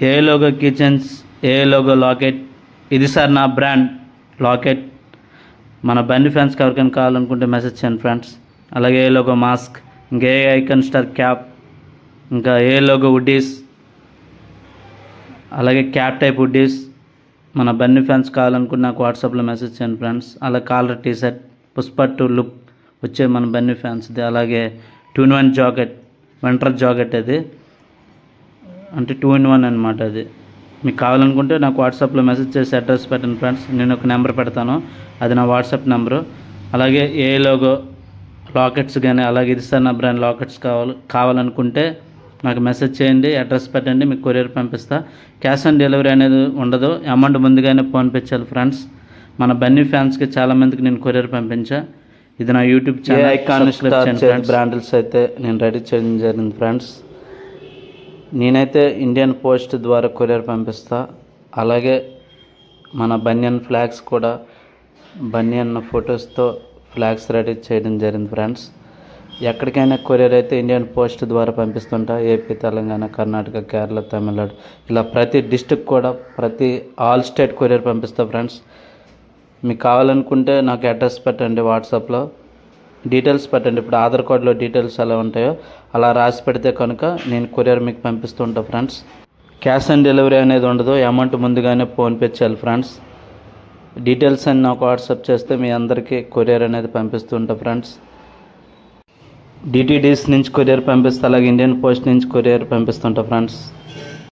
ఏ logo kitchens, ఏ logo locket. ఇది sir నా brand locket. మన బండి ఫ్యాన్స్కి ఎవరికైనా కావాలనుకుంటే మెసేజ్ చేయండి ఫ్రెండ్స్. అలాగే ఏ లోగో మాస్క్, ఇంకా ఏ ఐకాన్ స్టార్ క్యాప్, ఇంకా ఏ లోగో వుడ్డీస్, అలాగే క్యాప్ టైప్ వుడ్డీస్. మన బండి ఫ్యాన్స్ కావాలనుకుంటే నాకు వాట్సాప్లో మెసేజ్ చేయండి ఫ్రెండ్స్. అలా కాలర్ టీషర్ట్, పుష్ప 2 లుక్ వచ్చే మన బండి ఫ్యాన్స్ది. అలాగే 2-in-1 జాకెట్, వింటర్ జాకెట్. అది అంటే 2-in-1 అనమాట. అది మీకు కావాలనుకుంటే నాకు వాట్సాప్లో మెసేజ్ చేసి అడ్రస్ పెట్టండి ఫ్రెండ్స్. నేను ఒక నెంబర్ పెడతాను, అది నా వాట్సాప్ నెంబరు. అలాగే ఏ లోగో లాకెట్స్ కానీ, అలాగే ఇది సార్ నా బ్రాండ్ లాకెట్స్ కావాలనుకుంటే నాకు మెసేజ్ చేయండి, అడ్రస్ పెట్టండి, మీకు కొరియర్ పంపిస్తా. క్యాష్ ఆన్ డెలివరీ అనేది ఉండదు, అమౌంట్ ముందుగానే ఫోన్పే చేయాలి ఫ్రెండ్స్. మన బన్నీ ఫ్యాన్స్కి చాలామందికి నేను కొరియర్ పంపించా. ఇది నా యూట్యూబ్ ఛానల్ ఐకాన్ బ్రాండిల్స్ అయితే నేను రెడీ చేయడం జరిగింది ఫ్రెండ్స్. నేనైతే ఇండియన్ పోస్ట్ ద్వారా కొరియర్ పంపిస్తా. అలాగే మన బనియన్ ఫ్లాగ్స్ కూడా, బనియన్ ఫొటోస్తో ఫ్లాగ్స్ రెడీ చేయడం జరిగింది ఫ్రెండ్స్. ఎక్కడికైనా కొరియర్ అయితే ఇండియన్ పోస్ట్ ద్వారా పంపిస్తుంటా. ఏపీ, తెలంగాణ, కర్ణాటక, కేరళ, తమిళనాడు, ఇలా ప్రతి డిస్ట్రిక్ట్ కూడా, ప్రతి ఆల్ స్టేట్ కొరియర్ పంపిస్తా ఫ్రెండ్స్. మీకు కావాలనుకుంటే నాకు అడ్రస్ పెట్టండి, వాట్సాప్లో డీటెయిల్స్ పెట్టండి. ఇప్పుడు ఆధార్ కార్డులో డీటెయిల్స్ ఎలా ఉంటాయో అలా రాసి పెడితే కనుక నేను కొరియర్ మీకు పంపిస్తుంటా ఫ్రెండ్స్. క్యాష్ ఆన్ డెలివరీ అనేది ఉండదు, అమౌంట్ ముందుగానే ఫోన్పే చేయాలి ఫ్రెండ్స్. డీటెయిల్స్ అని నాకు వాట్సాప్ చేస్తే మీ అందరికీ కొరియర్ అనేది పంపిస్తుంటా ఫ్రెండ్స్. డిటిడిస్ నుంచి కొరియర్ పంపిస్తా, అలాగే ఇండియన్ పోస్ట్ నుంచి కొరియర్ పంపిస్తుంటా ఫ్రెండ్స్.